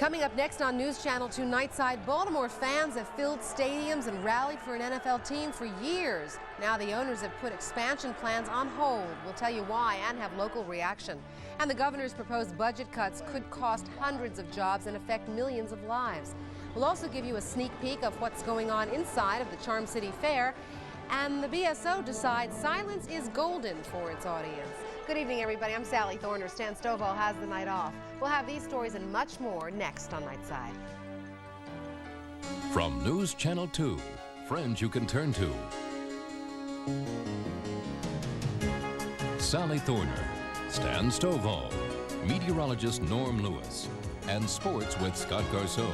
Coming up next on News Channel 2 Nightside, Baltimore fans have filled stadiums and rallied for an NFL team for years. Now the owners have put expansion plans on hold. We'll tell you why and have local reaction. And the governor's proposed budget cuts could cost hundreds of jobs and affect millions of lives. We'll also give you a sneak peek of what's going on inside of the Charm City Fair. And the BSO decides silence is golden for its audience. Good evening, everybody. I'm Sally Thorner. Stan Stovall has the night off. We'll have these stories and much more next on Nightside. From News Channel 2, friends you can turn to. Sally Thorner, Stan Stovall, meteorologist Norm Lewis, and sports with Scott Garceau.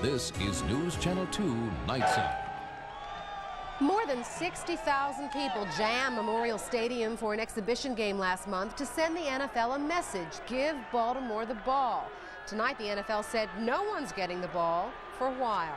This is News Channel 2 Nightside. More than 60,000 people jammed Memorial Stadium for an exhibition game last month to send the NFL a message: give Baltimore the ball. Tonight, the NFL said no one's getting the ball for a while.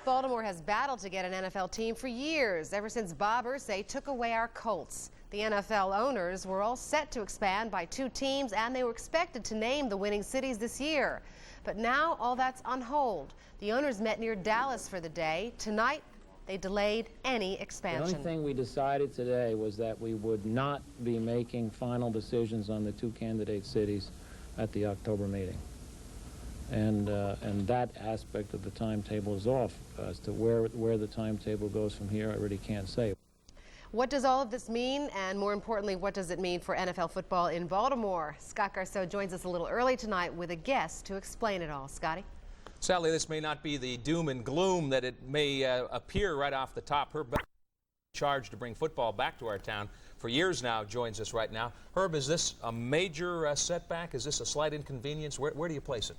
Baltimore has battled to get an NFL team for years, ever since Bob Irsay took away our Colts. The NFL owners were all set to expand by 2 teams, and they were expected to name the winning cities this year. But now all that's on hold. The owners met near Dallas for the day. Tonight, they delayed any expansion. The only thing we decided today was that we would not be making final decisions on the 2 candidate cities at the October meeting. And that aspect of the timetable is off. As to where the timetable goes from here, I really can't say. What does all of this mean? And more importantly, what does it mean for NFL football in Baltimore? Scott Garceau joins us a little early tonight with a guest to explain it all. Scotty? Sadly, this may not be the doom and gloom that it may appear right off the top. Herb, charged to bring football back to our town for years now, joins us right now. Herb, is this a major setback? Is this a slight inconvenience? Where do you place it?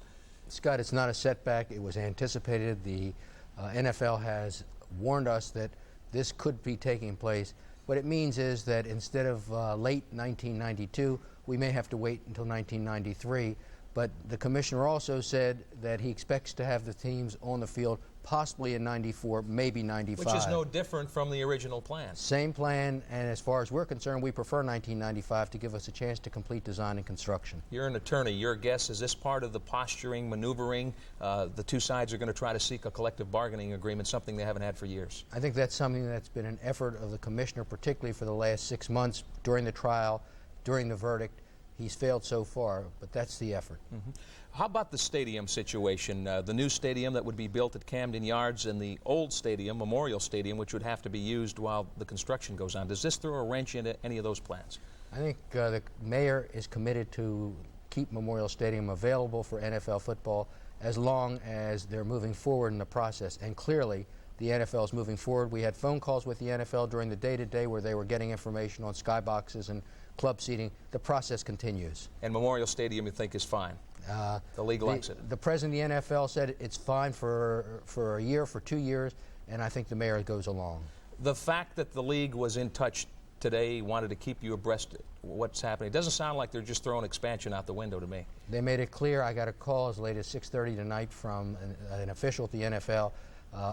Scott, it's not a setback. It was anticipated. The NFL has warned us that this could be taking place. What it means is that instead of late 1992, we may have to wait until 1993. But the commissioner also said that he expects to have the teams on the field possibly in 94, maybe 95. Which is no different from the original plan. Same plan, and as far as we're concerned, we prefer 1995 to give us a chance to complete design and construction. You're an attorney. Your guess, is this part of the posturing, maneuvering? The 2 sides are going to try to seek a collective bargaining agreement, something they haven't had for years. I think that's something that's been an effort of the commissioner, particularly for the last 6 months, during the trial, during the verdict. He's failed so far, but that's the effort. Mm-hmm. How about the stadium situation? The new stadium that would be built at Camden Yards and the old stadium, Memorial Stadium, which would have to be used while the construction goes on. Does this throw a wrench into any of those plans? I think the mayor is committed to keep Memorial Stadium available for NFL football as long as they're moving forward in the process. And clearly, the NFL is moving forward. We had phone calls with the NFL during the day-to-day where they were getting information on skyboxes and club seating. The process continues. And Memorial Stadium, you think, is fine? The league likes it. The president of the NFL said it's fine for a year, for 2 years, and I think the mayor goes along. The fact that the league was in touch today, wanted to keep you abreast of what's happening, it doesn't sound like they're just throwing expansion out the window to me. They made it clear. I got a call as late as 6:30 tonight from an official at the NFL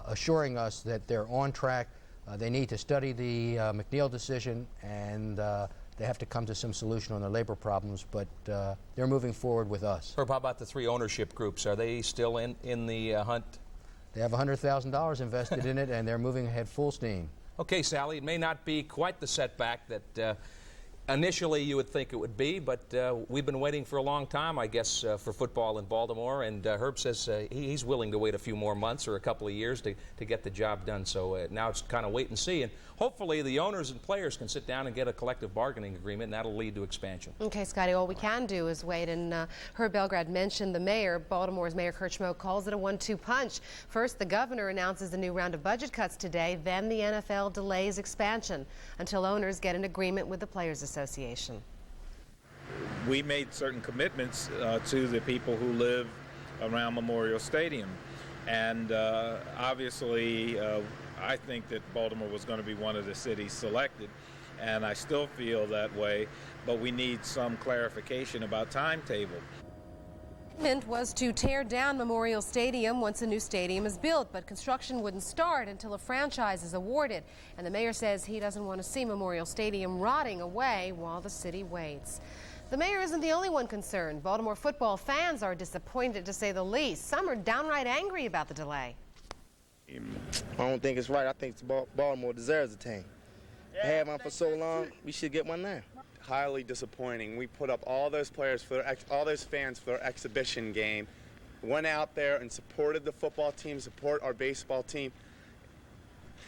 assuring us that they're on track. They need to study the McNeil decision, and they have to come to some solution on their labor problems, but they're moving forward with us. Herb, how about the 3 ownership groups? Are they still in the hunt? They have $100,000 invested in it, and they're moving ahead full steam. Okay, Sally, it may not be quite the setback that initially you would think it would be, but we've been waiting for a long time, I guess, for football in Baltimore, and Herb says he's willing to wait a few more months or a couple of years to get the job done. So now it's kind of wait and see, and hopefully the owners and players can sit down and get a collective bargaining agreement, and that'll lead to expansion. Okay, Scotty, all we can do is wait, and Herb Belgrad mentioned the mayor. Baltimore's Mayor Kurt Schmoke calls it a 1-2 punch. First, the governor announces a new round of budget cuts today, then the NFL delays expansion until owners get an agreement with the Players Association. We made certain commitments to the people who live around Memorial Stadium, and obviously I think that Baltimore was going to be one of the cities selected, and I still feel that way, but we need some clarification about timetable. Was to tear down Memorial Stadium once a new stadium is built, but construction wouldn't start until a franchise is awarded. And the mayor says he doesn't want to see Memorial Stadium rotting away while the city waits. The mayor isn't the only one concerned. Baltimore football fans are disappointed, to say the least. Some are downright angry about the delay. I don't think it's right. I think Baltimore deserves a team. They had one for so long, we should get one now. Highly disappointing. We put up all those players for all those fans for their exhibition game, went out there and supported the football team, support our baseball team.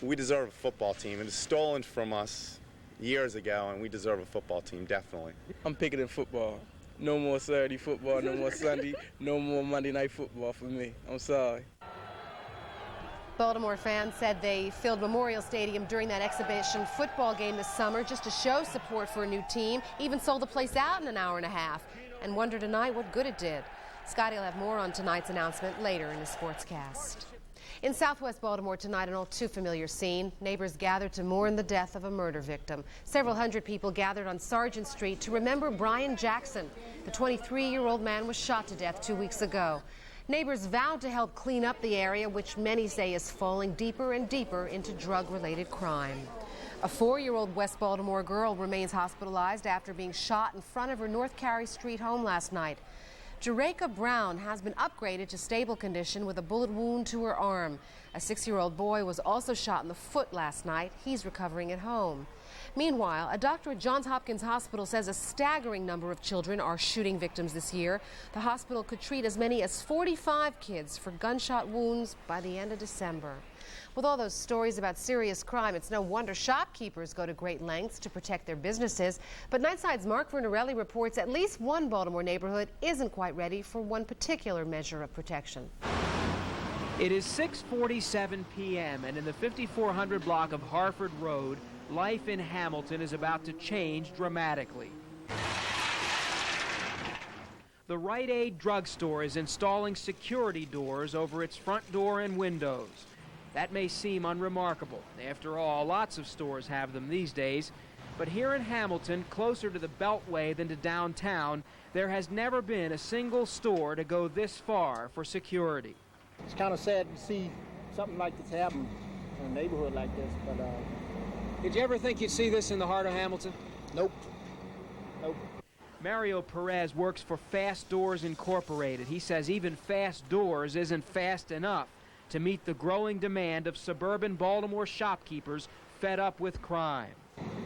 We deserve a football team. It was stolen from us years ago, and we deserve a football team, definitely. I'm picking in football. No more Saturday football, no more Sunday, no more Monday night football for me. I'm sorry. Baltimore fans said they filled Memorial Stadium during that exhibition football game this summer just to show support for a new team, even sold the place out in an hour and a half, and wonder tonight what good it did. Scotty will have more on tonight's announcement later in his sportscast. In southwest Baltimore tonight, an all too familiar scene. Neighbors gathered to mourn the death of a murder victim. Several hundred people gathered on Sargent Street to remember Brian Jackson. The 23-year-old man was shot to death 2 weeks ago. Neighbors vowed to help clean up the area, which many say is falling deeper and deeper into drug-related crime. A 4-year-old West Baltimore girl remains hospitalized after being shot in front of her North Carey Street home last night. Jereka Brown has been upgraded to stable condition with a bullet wound to her arm. A 6-year-old boy was also shot in the foot last night. He's recovering at home. Meanwhile, a doctor at Johns Hopkins Hospital says a staggering number of children are shooting victims this year. The hospital could treat as many as 45 kids for gunshot wounds by the end of December. With all those stories about serious crime, it's no wonder shopkeepers go to great lengths to protect their businesses. But Nightside's Mark Vernarelli reports at least one Baltimore neighborhood isn't quite ready for one particular measure of protection. It is 6:47 p.m. and in the 5400 block of Harford Road, life in Hamilton is about to change dramatically. The Rite Aid drugstore is installing security doors over its front door and windows. That may seem unremarkable. After all, lots of stores have them these days. But here in Hamilton, closer to the Beltway than to downtown, there has never been a single store to go this far for security. It's kind of sad to see something like this happen in a neighborhood like this, but did you ever think you'd see this in the heart of Hamilton? Nope. Nope. Mario Perez works for Fast Doors Incorporated. He says even Fast Doors isn't fast enough to meet the growing demand of suburban Baltimore shopkeepers fed up with crime.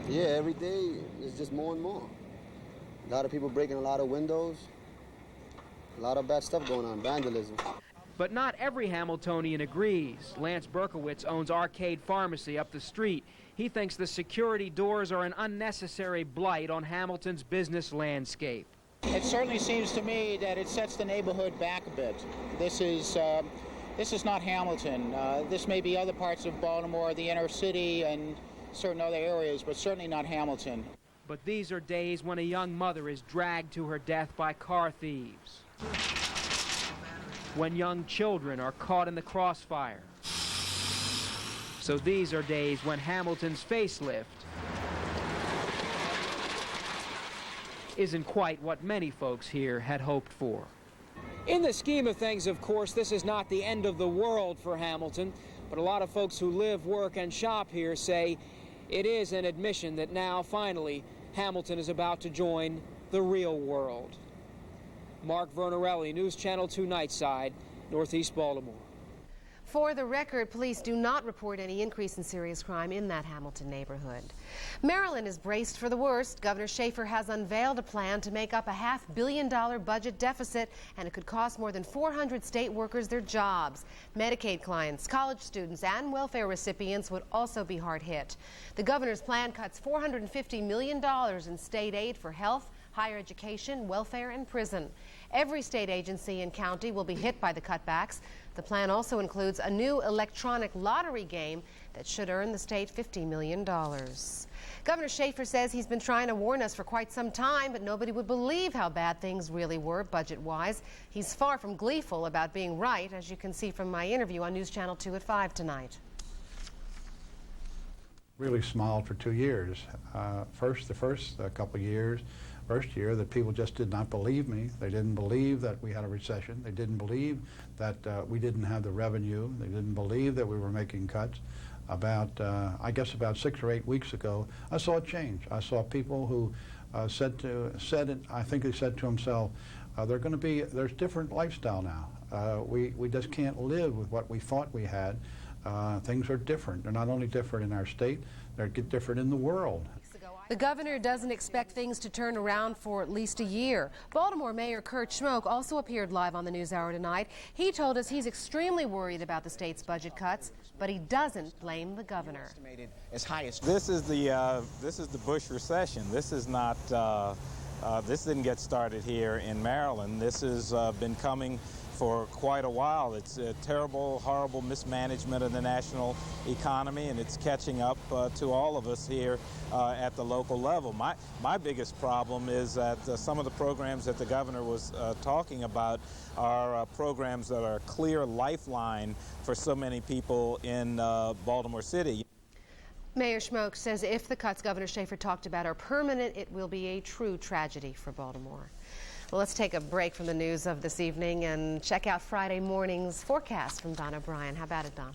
Yeah, every day it's just more and more. A lot of people breaking a lot of windows. A lot of bad stuff going on, vandalism. But not every Hamiltonian agrees. Lance Berkowitz owns Arcade Pharmacy up the street. He thinks the security doors are an unnecessary blight on Hamilton's business landscape. It certainly seems to me that it sets the neighborhood back a bit. This is not Hamilton. This may be other parts of Baltimore, the inner city and certain other areas, but certainly not Hamilton. But these are days when a young mother is dragged to her death by car thieves. When young children are caught in the crossfire. So these are days when Hamilton's facelift isn't quite what many folks here had hoped for. In the scheme of things, of course, this is not the end of the world for Hamilton, but a lot of folks who live, work, and shop here say it is an admission that now, finally, Hamilton is about to join the real world. Mark Vernarelli, News Channel 2 Nightside, Northeast Baltimore. For the record, police do not report any increase in serious crime in that Hamilton neighborhood. Maryland is braced for the worst. Governor Shriver has unveiled a plan to make up a $500 million budget deficit, and it could cost more than 400 state workers their jobs. Medicaid clients, college students, and welfare recipients would also be hard hit. The governor's plan cuts $450 million in state aid for health, higher education, welfare, and prison. Every state agency and county will be hit by the cutbacks. The plan also includes a new electronic lottery game that should earn the state $50 million. Governor Shriver says he's been trying to warn us for quite some time, but nobody would believe how bad things really were budget-wise. He's far from gleeful about being right, as you can see from my interview on News Channel 2 at 5 tonight. Really smiled for 2 years. The first couple of years, first year, that people just did not believe me. They didn't believe that we had a recession. They didn't believe that we didn't have the revenue. They didn't believe that we were making cuts. I guess about 6 or 8 weeks ago, I saw a change. I saw people who said it, I think he said to himself, there's different lifestyle now. We just can't live with what we thought we had. Things are different. They're not only different in our state, they're different in the world. The governor doesn't expect things to turn around for at least a year. Baltimore Mayor Kurt Schmoke also appeared live on the NewsHour tonight. He told us he's extremely worried about the state's budget cuts, but he doesn't blame the governor. This is the Bush recession. This is not. This didn't get started here in Maryland. This has been coming for quite a while. It's a terrible, horrible mismanagement of the national economy, and it's catching up to all of us here at the local level. My biggest problem is that some of the programs that the governor was talking about are programs that are a clear lifeline for so many people in Baltimore City. Mayor Schmoke says if the cuts Governor Shaffer talked about are permanent, it will be a true tragedy for Baltimore. Well, let's take a break from the news of this evening and check out Friday morning's forecast from Don O'Brien. How about it, Don?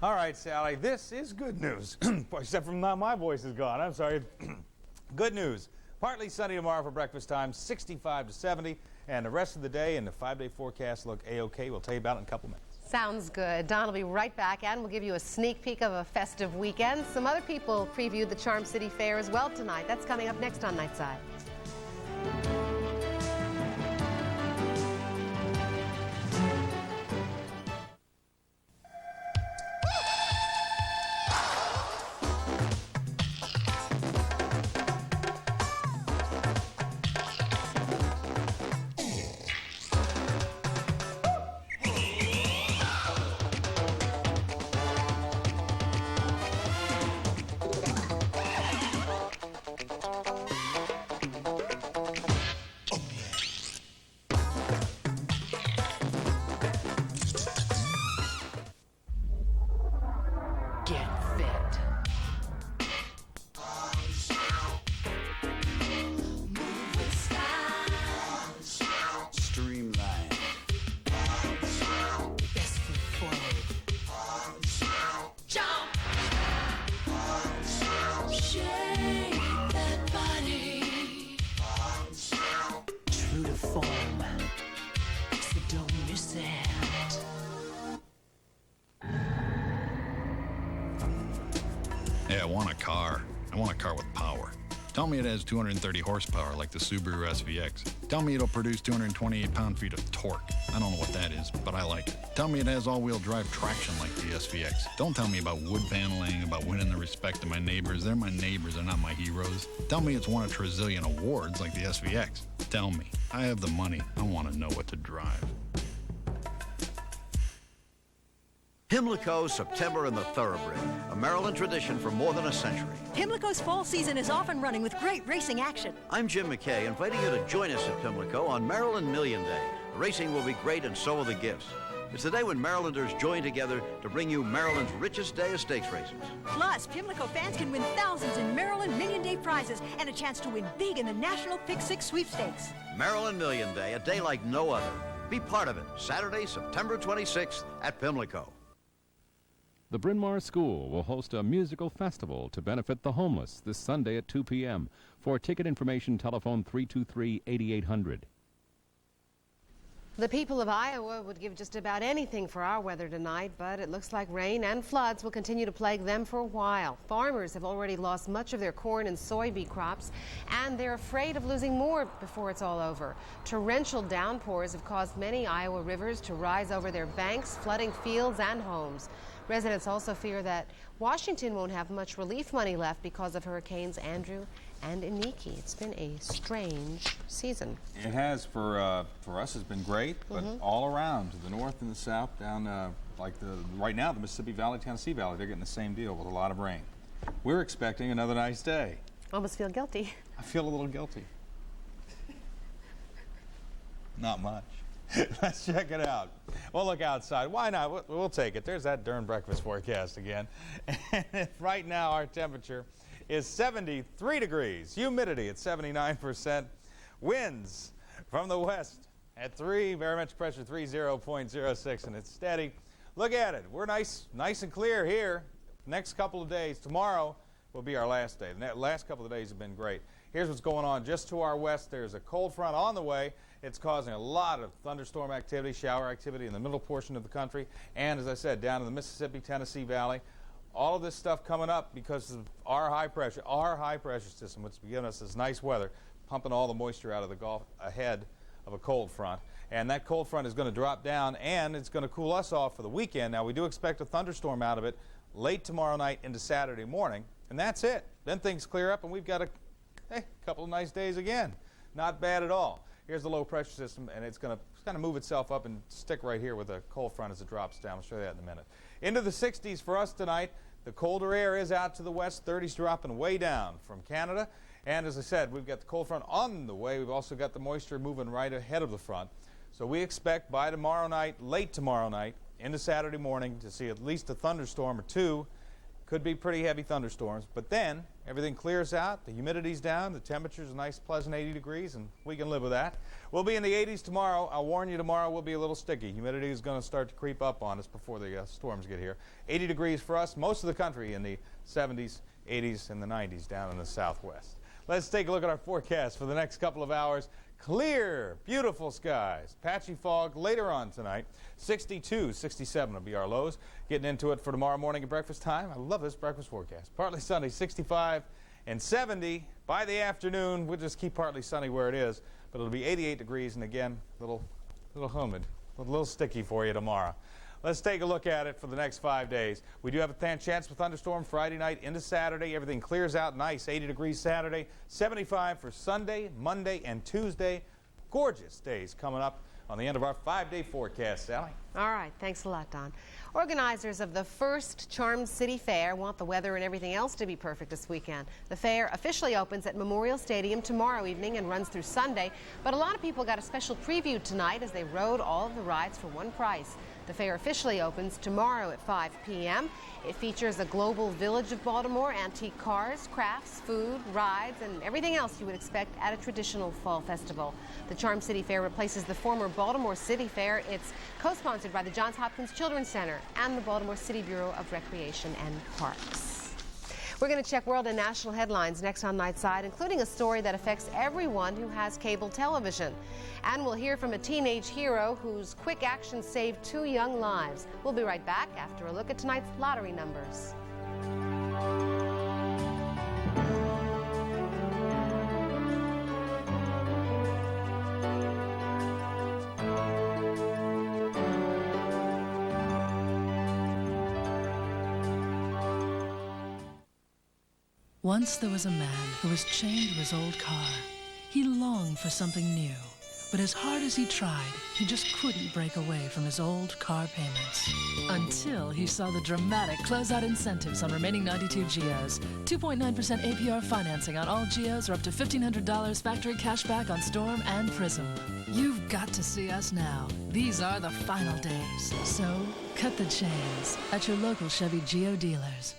All right, Sally, this is good news. Except for now my voice is gone. I'm sorry. Good news. Partly sunny tomorrow for breakfast time, 65 to 70, and the rest of the day and the 5-day forecast look A-OK. We'll tell you about it in a couple minutes. Sounds good. Don will be right back, and we'll give you a sneak peek of a festive weekend. Some other people previewed the Charm City Fair as well tonight. That's coming up next on Nightside. Yeah, I want a car. I want a car with power. Tell me it has 230 horsepower like the Subaru SVX. Tell me it'll produce 228 pound-feet of torque. I don't know what that is, but I like it. Tell me it has all-wheel drive traction like the SVX. Don't tell me about wood paneling, about winning the respect of my neighbors. They're my neighbors, they're not my heroes. Tell me it's won a trizillion awards like the SVX. Tell me. I have the money. I want to know what to drive. Pimlico, September and the Thoroughbred, a Maryland tradition for more than a century. Pimlico's fall season is off and running with great racing action. I'm Jim McKay, inviting you to join us at Pimlico on Maryland Million Day. The racing will be great and so will the gifts. It's the day when Marylanders join together to bring you Maryland's richest day of stakes races. Plus, Pimlico fans can win thousands in Maryland Million Day prizes and a chance to win big in the National Pick 6 Sweepstakes. Maryland Million Day, a day like no other. Be part of it, Saturday, September 26th at Pimlico. The Bryn Mawr School will host a musical festival to benefit the homeless this Sunday at 2 p.m. For ticket information, telephone 323-8800. The people of Iowa would give just about anything for our weather tonight, but it looks like rain and floods will continue to plague them for a while. Farmers have already lost much of their corn and soybean crops, and they're afraid of losing more before it's all over. Torrential downpours have caused many Iowa rivers to rise over their banks, flooding fields and homes. Residents also fear that Washington won't have much relief money left because of Hurricanes Andrew and Iniki. It's been a strange season. It has for us. It's been great, but all around to the north and the south, down right now the Mississippi Valley, Tennessee Valley, they're getting the same deal with a lot of rain. We're expecting another nice day. Almost feel guilty. I feel a little guilty. Not much. Let's check it out. We'll look outside. Why not? We'll take it. There's that darn breakfast forecast again. And right now our temperature is 73 degrees. Humidity at 79%. Winds from the west at 3. Barometric pressure 30.06, and it's steady. Look at it. We're nice and clear here. Next couple of days. Tomorrow will be our last day. The last couple of days have been great. Here's what's going on just to our west. There's a cold front on the way. It's causing a lot of thunderstorm activity, shower activity in the middle portion of the country, and as I said, down in the Mississippi, Tennessee Valley. All of this stuff coming up because of our high pressure system, which has given us this nice weather, pumping all the moisture out of the Gulf ahead of a cold front. And that cold front is going to drop down, and it's going to cool us off for the weekend. Now, we do expect a thunderstorm out of it late tomorrow night into Saturday morning, and that's it. Then things clear up, and we've got a couple of nice days again. Not bad at all. Here's the low pressure system, and it's going to kind of move itself up and stick right here with a cold front as it drops down. I'll show you that in a minute. Into the 60s for us tonight. The colder air is out to the west. 30s dropping way down from Canada. And as I said, we've got the cold front on the way. We've also got the moisture moving right ahead of the front. So we expect by tomorrow night, late tomorrow night, into Saturday morning, to see at least a thunderstorm or two. Could be pretty heavy thunderstorms, but then everything clears out, the humidity's down, the temperature's a nice pleasant 80 degrees, and we can live with that. We'll be in the 80s tomorrow. I'll warn you, tomorrow will be a little sticky. Humidity is going to start to creep up on us before the storms get here. 80 degrees for us, most of the country in the 70s, 80s, and the 90s down in the southwest. Let's take a look at our forecast for the next couple of hours. Clear, beautiful skies. Patchy fog later on tonight. 62, 67 will be our lows. Getting into it for tomorrow morning at breakfast time. I love this breakfast forecast. Partly sunny, 65 and 70. By the afternoon, we'll just keep partly sunny where it is, but it'll be 88 degrees, and again, little humid, a little sticky for you tomorrow. Let's take a look at it for the next 5 days. We do have a chance for thunderstorm Friday night into Saturday. Everything clears out nice, 80 degrees Saturday, 75 for Sunday, Monday, and Tuesday. Gorgeous days coming up on the end of our 5-day forecast, Sally. All right, thanks a lot, Don. Organizers of the first Charm City Fair want the weather and everything else to be perfect this weekend. The fair officially opens at Memorial Stadium tomorrow evening and runs through Sunday, but a lot of people got a special preview tonight as they rode all of the rides for one price. The fair officially opens tomorrow at 5 p.m. It features a global village of Baltimore, antique cars, crafts, food, rides, and everything else you would expect at a traditional fall festival. The Charm City Fair replaces the former Baltimore City Fair. It's co-sponsored by the Johns Hopkins Children's Center and the Baltimore City Bureau of Recreation and Parks. We're going to check world and national headlines next on Nightside, including a story that affects everyone who has cable television. And we'll hear from a teenage hero whose quick action saved 2 young lives. We'll be right back after a look at tonight's lottery numbers. Once there was a man who was chained to his old car. He longed for something new, but as hard as he tried, he just couldn't break away from his old car payments. Until he saw the dramatic closeout incentives on remaining 92 Geos. 2.9% APR financing on all Geos, or up to $1,500 factory cashback on Storm and Prism. You've got to see us now. These are the final days. So, cut the chains at your local Chevy Geo dealers.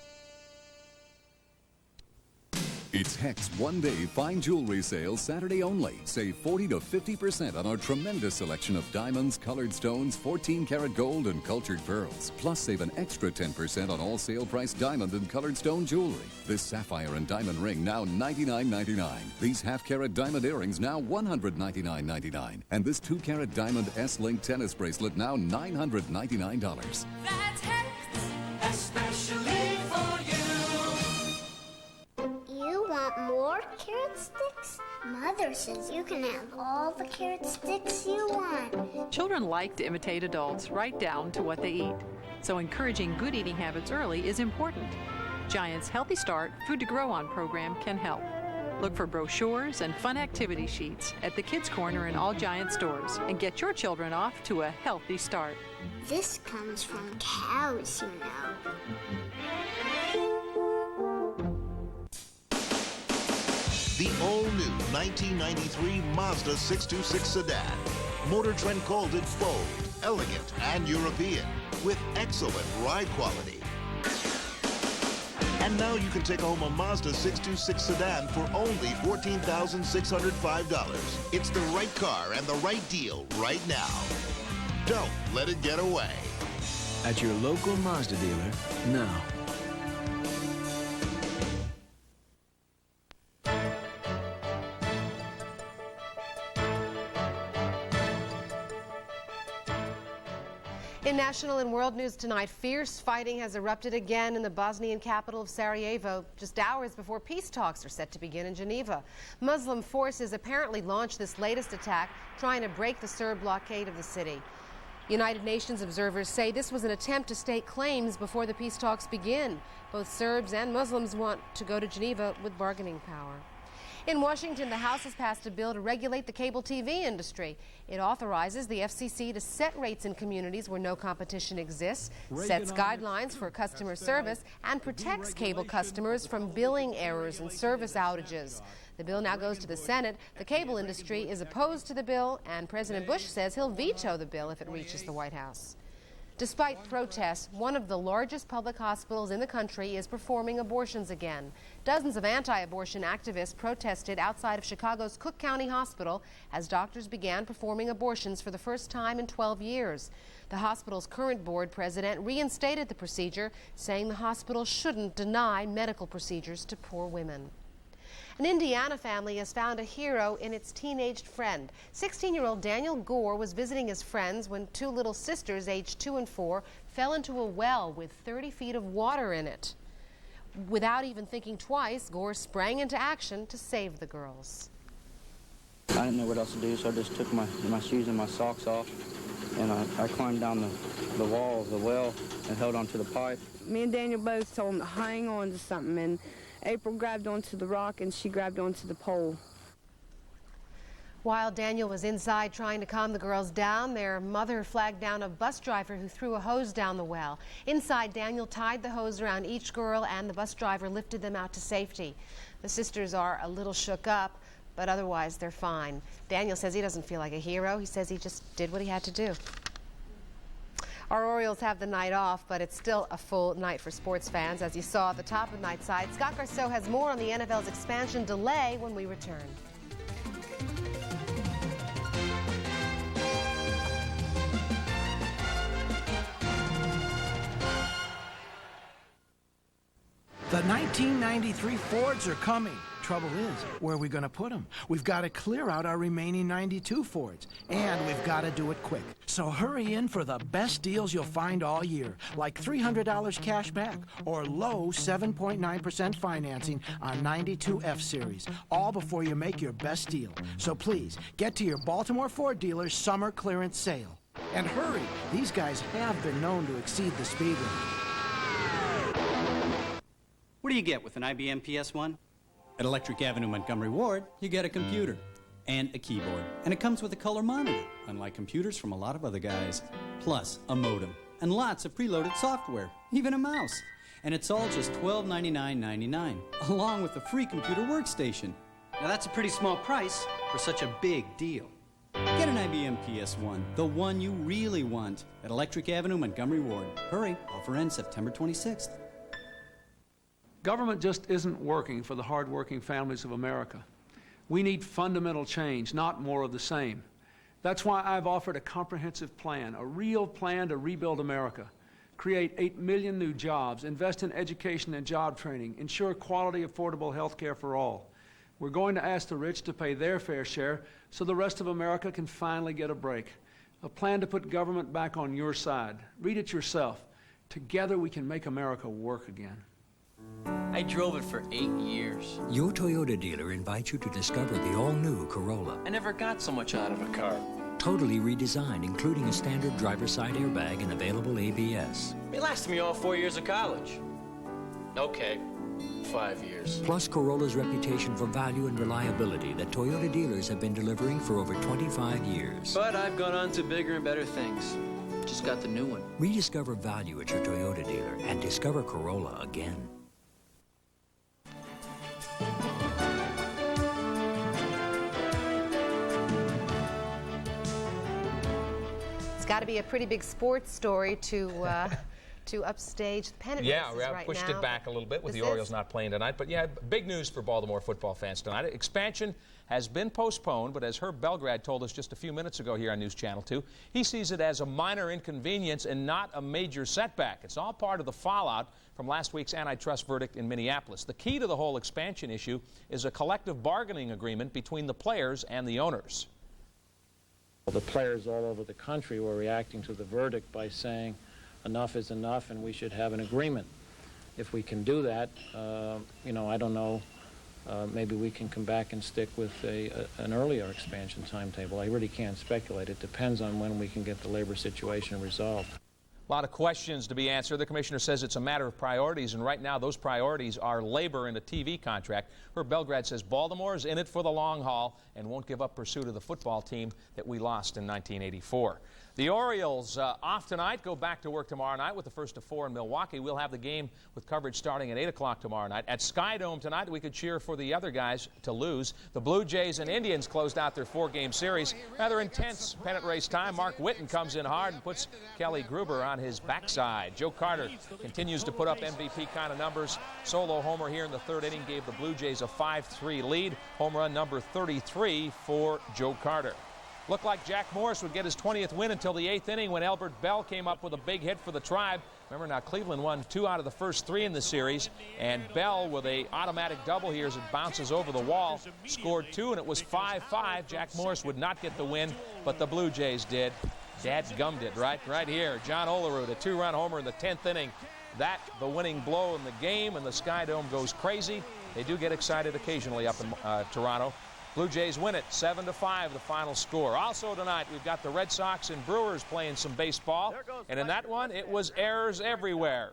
It's Hecht's one-day fine jewelry sale Saturday only. Save 40 to 50% on our tremendous selection of diamonds, colored stones, 14-karat gold, and cultured pearls. Plus, save an extra 10% on all sale-price diamond and colored stone jewelry. This sapphire and diamond ring now $99.99. These half-carat diamond earrings now $199.99. And this 2-carat diamond S-Link tennis bracelet now $999. That's Hecht's, especially for you. You want more carrot sticks? Mother says you can have all the carrot sticks you want. Children like to imitate adults right down to what they eat. So encouraging good eating habits early is important. Giant's Healthy Start Food to Grow On program can help. Look for brochures and fun activity sheets at the Kids Corner in all Giant stores and get your children off to a healthy start. This comes from cows, you know. The all-new 1993 Mazda 626 sedan. Motor Trend called it bold, elegant, and European, with excellent ride quality. And now you can take home a Mazda 626 sedan for only $14,605. It's the right car and the right deal right now. Don't let it get away. At your local Mazda dealer now. In national and world news tonight, fierce fighting has erupted again in the Bosnian capital of Sarajevo, just hours before peace talks are set to begin in Geneva. Muslim forces apparently launched this latest attack, trying to break the Serb blockade of the city. United Nations observers say this was an attempt to stake claims before the peace talks begin. Both Serbs and Muslims want to go to Geneva with bargaining power. In Washington, the House has passed a bill to regulate the cable TV industry. It authorizes the FCC to set rates in communities where no competition exists, sets guidelines for customer service, and protects cable customers from billing errors and service outages. The bill now goes to the Senate. The cable industry is opposed to the bill, and President Bush says he'll veto the bill if it reaches the White House. Despite protests, one of the largest public hospitals in the country is performing abortions again. Dozens of anti-abortion activists protested outside of Chicago's Cook County Hospital as doctors began performing abortions for the first time in 12 years. The hospital's current board president reinstated the procedure, saying the hospital shouldn't deny medical procedures to poor women. An Indiana family has found a hero in its teenaged friend. 16-year-old Daniel Gore was visiting his friends when two little sisters, aged 2 and 4, fell into a well with 30 feet of water in it. Without even thinking twice, Gore sprang into action to save the girls. I didn't know what else to do, so I just took my shoes and my socks off, and I climbed down the wall of the well and held onto the pipe. Me and Daniel both told him to hang on to something, and April grabbed onto the rock and she grabbed onto the pole. While Daniel was inside trying to calm the girls down, their mother flagged down a bus driver who threw a hose down the well. Inside, Daniel tied the hose around each girl and the bus driver lifted them out to safety. The sisters are a little shook up, but otherwise they're fine. Daniel says he doesn't feel like a hero. He says he just did what he had to do. Our Orioles have the night off, but it's still a full night for sports fans. As you saw at the top of Nightside, Scott Garceau has more on the NFL's expansion delay when we return. The 1993 Fords are coming. Trouble is, where are we going to put them? We've got to clear out our remaining 92 Fords, and we've got to do it quick. So hurry in for the best deals you'll find all year, like $300 cash back or low 7.9% financing on 92 F-Series, all before you make your best deal. So please, get to your Baltimore Ford dealer's summer clearance sale. And hurry, these guys have been known to exceed the speed limit. What do you get with an IBM PS1? At Electric Avenue Montgomery Ward, you get a computer and a keyboard. And it comes with a color monitor, unlike computers from a lot of other guys. Plus a modem and lots of preloaded software, even a mouse. And it's all just $1299.99, along with a free computer workstation. Now that's a pretty small price for such a big deal. Get an IBM PS1, the one you really want, at Electric Avenue Montgomery Ward. Hurry, offer ends September 26th. Government just isn't working for the hard-working families of America. We need fundamental change, not more of the same. That's why I've offered a comprehensive plan, a real plan to rebuild America, create 8 million new jobs, invest in education and job training, ensure quality, affordable health care for all. We're going to ask the rich to pay their fair share so the rest of America can finally get a break. A plan to put government back on your side. Read it yourself. Together we can make America work again. I drove it for 8 years. Your Toyota dealer invites you to discover the all-new Corolla. I never got so much out of a car. Totally redesigned, including a standard driver's side airbag and available ABS. It lasted me all 4 years of college. Okay, 5 years. Plus Corolla's reputation for value and reliability that Toyota dealers have been delivering for over 25 years. But I've gone on to bigger and better things. Just got the new one. Rediscover value at your Toyota dealer and discover Corolla again. It's got to be a pretty big sports story to upstage the pennant races right now. Yeah, we pushed it back a little bit with the Orioles not playing tonight. But yeah, big news for Baltimore football fans tonight. Expansion has been postponed, but as Herb Belgrad told us just a few minutes ago here on News Channel 2, he sees it as a minor inconvenience and not a major setback. It's all part of the fallout from last week's antitrust verdict in Minneapolis. The key to the whole expansion issue is a collective bargaining agreement between the players and the owners. The players all over the country were reacting to the verdict by saying enough is enough and we should have an agreement. If we can do that, you know, I don't know, maybe we can come back and stick with an earlier expansion timetable. I really can't speculate. It depends on when we can get the labor situation resolved. A lot of questions to be answered. The commissioner says it's a matter of priorities, and right now those priorities are labor and a TV contract. Herb Belgrad says Baltimore is in it for the long haul and won't give up pursuit of the football team that we lost in 1984. The Orioles off tonight, go back to work tomorrow night with the first of 4 in Milwaukee. We'll have the game with coverage starting at 8 o'clock tomorrow night. At Skydome tonight, we could cheer for the other guys to lose. The Blue Jays and Indians closed out their 4-game series. Rather intense pennant race time. Mark Whitten comes in hard and puts Kelly Gruber on his backside. Joe Carter continues to put up MVP kind of numbers. Solo homer here in the 3rd inning gave the Blue Jays a 5-3 lead. Home run number 33 for Joe Carter. Looked like Jack Morris would get his 20th win until the 8th inning when Albert Bell came up with a big hit for the Tribe. Remember now, Cleveland won 2 out of the first 3 in the series, and Bell with a automatic double here as it bounces over the wall, scored 2, and it was 5-5. Jack Morris would not get the win, but the Blue Jays did. Dadgummed it right here. John Olerud, a 2-run homer in the 10th inning. That, the winning blow in the game, and the Skydome goes crazy. They do get excited occasionally up in Toronto. Blue Jays win it 7-5, the final score. Also tonight, we've got the Red Sox and Brewers playing some baseball. And in that one, it was errors everywhere.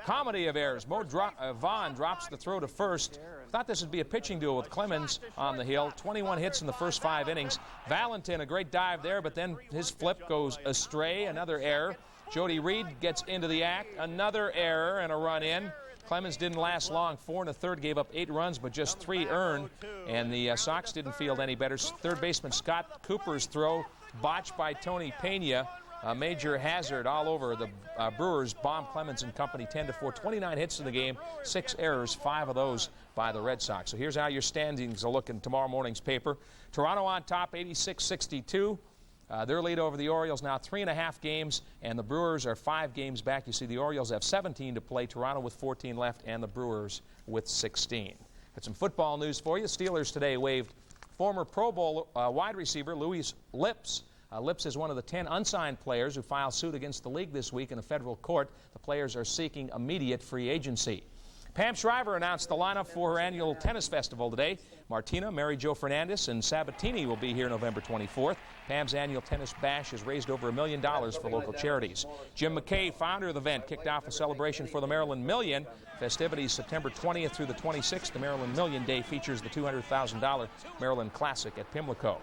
Comedy of errors. Vaughn drops the throw to first. Thought this would be a pitching duel with Clemens on the hill. 21 hits in the first 5 innings. Valentin, a great dive there, but then his flip goes astray. Another error. Jody Reed gets into the act. Another error and a run in. Clemens didn't last long. 4 1/3, gave up 8 runs, but just 3 earned. And the Sox didn't field any better. Third baseman Scott Cooper's throw botched by Tony Pena. A major hazard all over. The Brewers bomb Clemens and company 10-4. 29 hits in the game, 6 errors, 5 of those by the Red Sox. So here's how your standings are looking tomorrow morning's paper. Toronto on top, 86-62. Their lead over the Orioles now 3.5 games, and the Brewers are 5 games back. You see the Orioles have 17 to play, Toronto with 14 left, and the Brewers with 16. Got some football news for you. Steelers today waived former Pro Bowl wide receiver Louis Lips. Lips is one of the 10 unsigned players who filed suit against the league this week in a federal court. The players are seeking immediate free agency. Pam Shriver announced the lineup for her annual tennis festival today. Martina, Mary Jo Fernandez, and Sabatini will be here November 24th. Pam's annual tennis bash has raised over $1 million for local charities. Jim McKay, founder of the event, kicked off a celebration for the Maryland Million. Festivities September 20th through the 26th. The Maryland Million Day features the $200,000 Maryland Classic at Pimlico.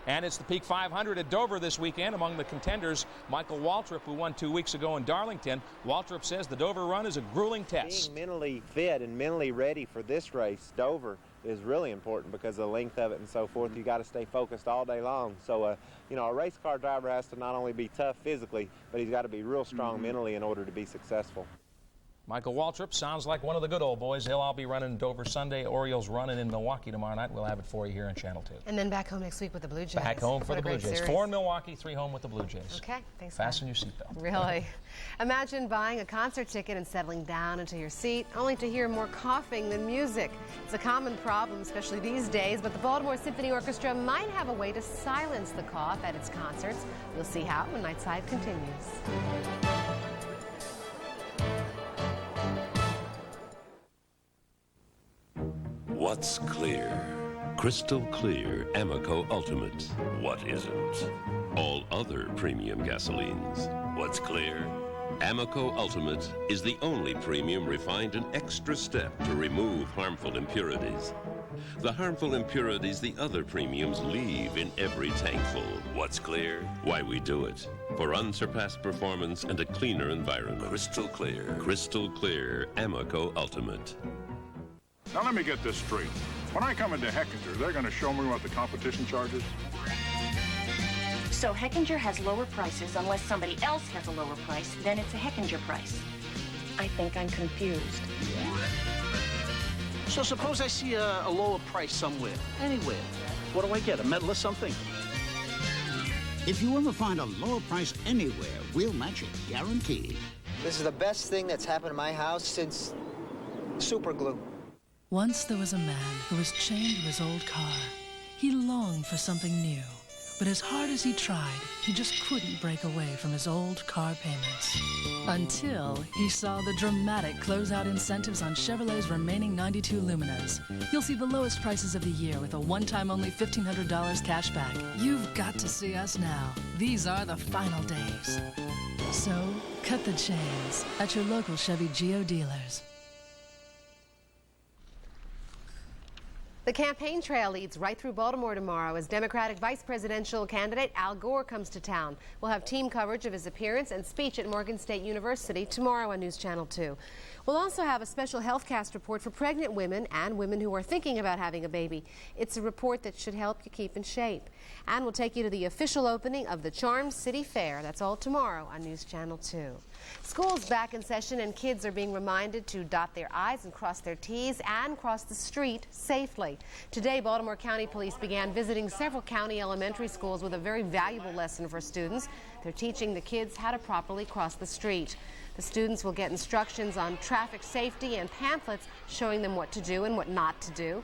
And it's the Peak 500 at Dover this weekend. Among the contenders, Michael Waltrip, who won 2 weeks ago in Darlington. Waltrip says the Dover run is a grueling test. Being mentally fit and mentally ready for this race, Dover, is really important because of the length of it and so forth. You got to stay focused all day long. So, you know, a race car driver has to not only be tough physically, but he's got to be real strong mentally in order to be successful. Michael Waltrip sounds like one of the good old boys. He'll all be running Dover Sunday. Orioles running in Milwaukee tomorrow night. We'll have it for you here on Channel 2. And then back home next week with the Blue Jays. Back home for the Blue Jays. Series. 4 in Milwaukee, 3 home with the Blue Jays. Okay, thanks. Fasten your seatbelt. Really? Imagine buying a concert ticket and settling down into your seat, only to hear more coughing than music. It's a common problem, especially these days, but the Baltimore Symphony Orchestra might have a way to silence the cough at its concerts. We'll see how when Nightside continues. What's clear? Crystal clear Amoco Ultimate. What isn't? All other premium gasolines. What's clear? Amoco Ultimate is the only premium refined an extra step to remove harmful impurities. The harmful impurities the other premiums leave in every tankful. What's clear? Why we do it. For unsurpassed performance and a cleaner environment. Crystal clear. Crystal clear Amoco Ultimate. Now let me get this straight. When I come into Heckinger, they're going to show me what the competition charges? So Heckinger has lower prices unless somebody else has a lower price, then it's a Heckinger price. I think I'm confused. So suppose I see a lower price somewhere, anywhere. What do I get, a medal or something? If you ever find a lower price anywhere, we'll match it, guaranteed. This is the best thing that's happened to my house since super glue. Once there was a man who was chained to his old car. He longed for something new, But as hard as he tried, he just couldn't break away from his old car payments. Until he saw the dramatic closeout incentives on Chevrolet's remaining 92 Luminas. You'll see the lowest prices of the year with a one-time only $1,500 cash back. You've got to see us now. These are the final days. So, cut the chains at your local Chevy Geo dealers. The campaign trail leads right through Baltimore tomorrow as Democratic vice presidential candidate Al Gore comes to town. We'll have team coverage of his appearance and speech at Morgan State University tomorrow on News Channel 2. We'll also have a special HealthCast report for pregnant women and women who are thinking about having a baby. It's a report that should help you keep in shape. And we'll take you to the official opening of the Charm City Fair. That's all tomorrow on News Channel 2. School's back in session and kids are being reminded to dot their I's and cross their T's and cross the street safely. Today, Baltimore County Police began visiting several county elementary schools with a very valuable lesson for students. They're teaching the kids how to properly cross the street. The students will get instructions on traffic safety and pamphlets showing them what to do and what not to do.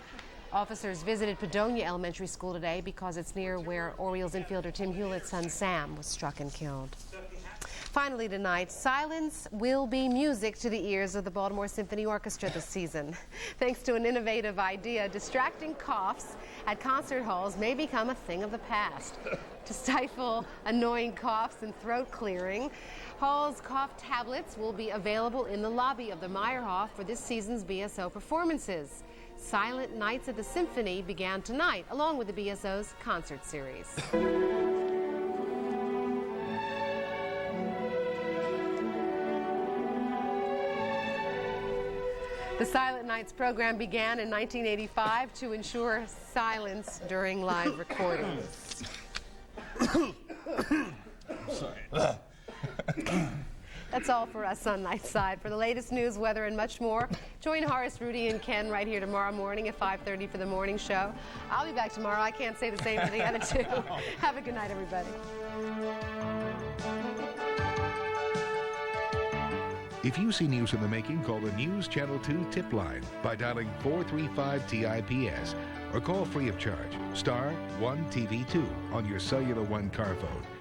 Officers visited Padonia Elementary School today because it's near where Orioles infielder Tim Hewlett's son Sam was struck and killed. Finally tonight, silence will be music to the ears of the Baltimore Symphony Orchestra this season. Thanks to an innovative idea, distracting coughs at concert halls may become a thing of the past. To stifle annoying coughs and throat clearing, Hall's cough tablets will be available in the lobby of the Meyerhoff for this season's BSO performances. Silent Nights at the Symphony began tonight, along with the BSO's concert series. The Silent Nights program began in 1985 to ensure silence during live recordings. Sorry. That's all for us on Nightside. For the latest news, weather, and much more, join Horace, Rudy, and Ken right here tomorrow morning at 5:30 for the morning show. I'll be back tomorrow. I can't say the same for the other two. Have a good night, everybody. If you see news in the making, call the News Channel 2 tip line by dialing 435-TIPS or call free of charge *1TV2 on your Cellular One car phone.